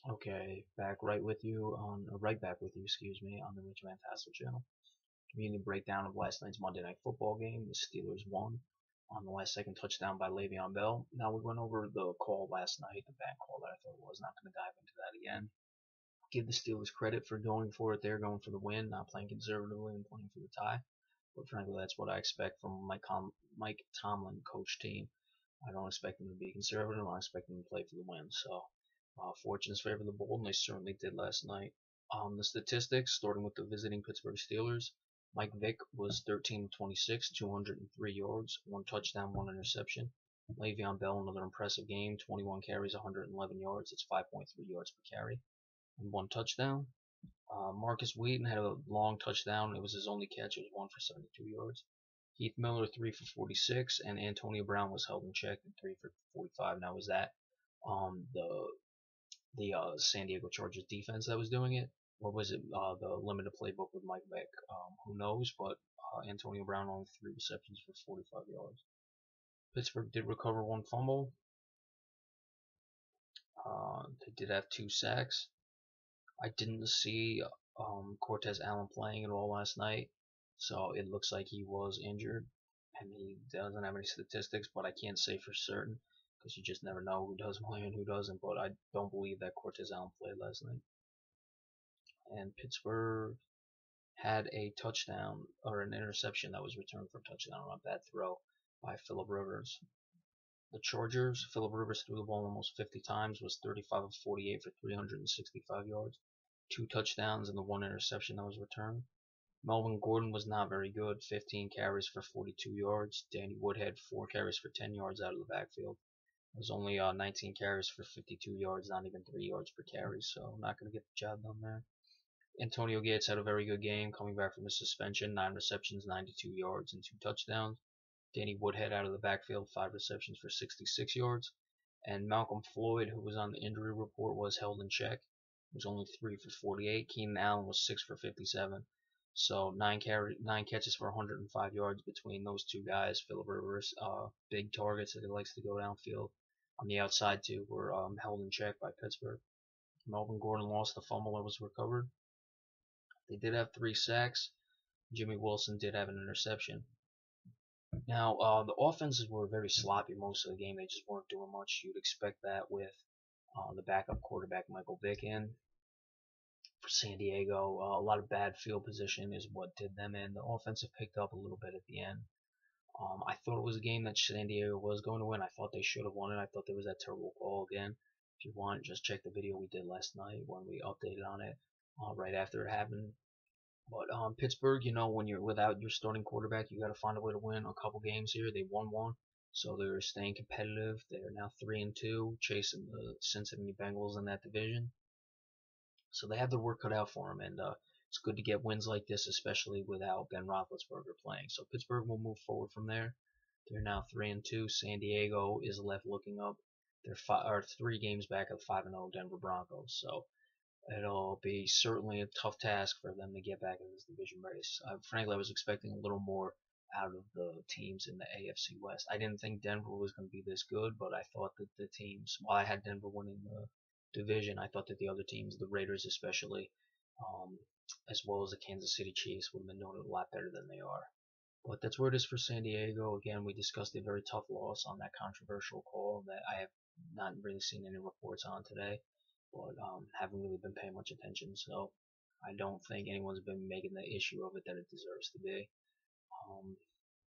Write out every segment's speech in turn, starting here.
Okay, right back with you, excuse me, on the Rich Van Tassel channel. Giving you the breakdown of last night's Monday Night Football game. The Steelers won on the last second touchdown by Le'Veon Bell. Now we went over the call last night, the bad call that I thought was. Not going to dive into that again. Give the Steelers credit for going for it. They're going for the win, not playing conservatively and playing for the tie. But frankly, that's what I expect from Mike Tomlin coach team. I don't expect them to be conservative. I expect them to play for the win. So, fortunes favor the bold, and they certainly did last night. The statistics, starting with the visiting Pittsburgh Steelers, Mike Vick was 13 of 26, 203 yards, one touchdown, one interception. Le'Veon Bell, another impressive game, 21 carries, 111 yards. It's 5.3 yards per carry, and one touchdown. Marcus Wheaton had a long touchdown. It was his only catch. It was 1 for 72 yards. Heath Miller 3 for 46, and Antonio Brown was held in check at 3 for 45. Now was that the San Diego Chargers defense that was doing it, or was it the limited playbook with Mike Vick? Who knows? But Antonio Brown only 3 receptions for 45 yards. Pittsburgh did recover one fumble. They did have 2 sacks. I didn't see Cortez Allen playing at all last night, so it looks like he was injured, and he doesn't have any statistics, but I can't say for certain because you just never know who does play and who doesn't. But I don't believe that Cortez Allen played last night. And Pittsburgh had a touchdown or an interception that was returned for a touchdown on a bad throw by Philip Rivers. The Chargers, Philip Rivers threw the ball almost 50 times, was 35 of 48 for 365 yards, 2 touchdowns, and the one interception that was returned. Melvin Gordon was not very good, 15 carries for 42 yards. Danny Woodhead, 4 carries for 10 yards out of the backfield. It was only 19 carries for 52 yards, not even 3 yards per carry, so not going to get the job done there. Antonio Gates had a very good game coming back from his suspension, 9 receptions, 92 yards, and 2 touchdowns. Danny Woodhead out of the backfield, 5 receptions for 66 yards. And Malcolm Floyd, who was on the injury report, was held in check. He was only 3 for 48. Keenan Allen was 6 for 57. So 9 catches for 105 yards between those two guys. Philip Rivers, big targets that he likes to go downfield on the outside too, were held in check by Pittsburgh. Melvin Gordon lost the fumble that was recovered. They did have 3 sacks. Jimmy Wilson did have an interception. Now, the offenses were very sloppy most of the game. They just weren't doing much. You'd expect that with the backup quarterback Michael Vick in for San Diego. A lot of bad field position is what did them in. The offense have picked up a little bit at the end. I thought it was a game that San Diego was going to win. I thought they should have won it. I thought there was that terrible call again. If you want, just check the video we did last night when we updated on it right after it happened. But Pittsburgh, when you're without your starting quarterback, you got to find a way to win a couple games here. They won one, so they're staying competitive. They're now 3-2, chasing the Cincinnati Bengals in that division. So they have their work cut out for them, and it's good to get wins like this, especially without Ben Roethlisberger playing. So Pittsburgh will move forward from there. They're now 3-2. San Diego is left looking up. They're 3 games back of 5-0 Denver Broncos. So it'll be certainly a tough task for them to get back in this division race. Frankly, I was expecting a little more out of the teams in the AFC West. I didn't think Denver was going to be this good, but I thought that the teams, while I had Denver winning the division, I thought that the other teams, the Raiders especially, as well as the Kansas City Chiefs, would have been doing a lot better than they are. But that's where it is for San Diego. Again, we discussed a very tough loss on that controversial call that I have not really seen any reports on today, but haven't really been paying much attention. So I don't think anyone's been making the issue of it that it deserves to be,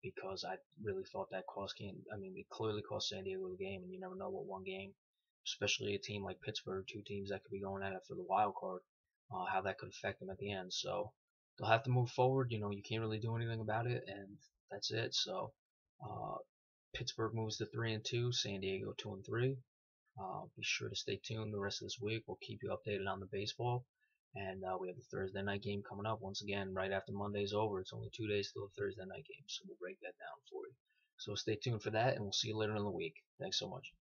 because I really thought that it clearly cost San Diego the game, and you never know what one game, especially a team like Pittsburgh, 2 teams that could be going at it for the wild card, how that could affect them at the end. So they'll have to move forward. You can't really do anything about it, and that's it. So Pittsburgh moves to 3-2, San Diego 2-3. Be sure to stay tuned the rest of this week. We'll keep you updated on the baseball, and we have the Thursday night game coming up once again right after Monday's over. It's only 2 days till the Thursday night game, so we'll break that down for you. So stay tuned for that, and we'll see you later in the week. Thanks so much.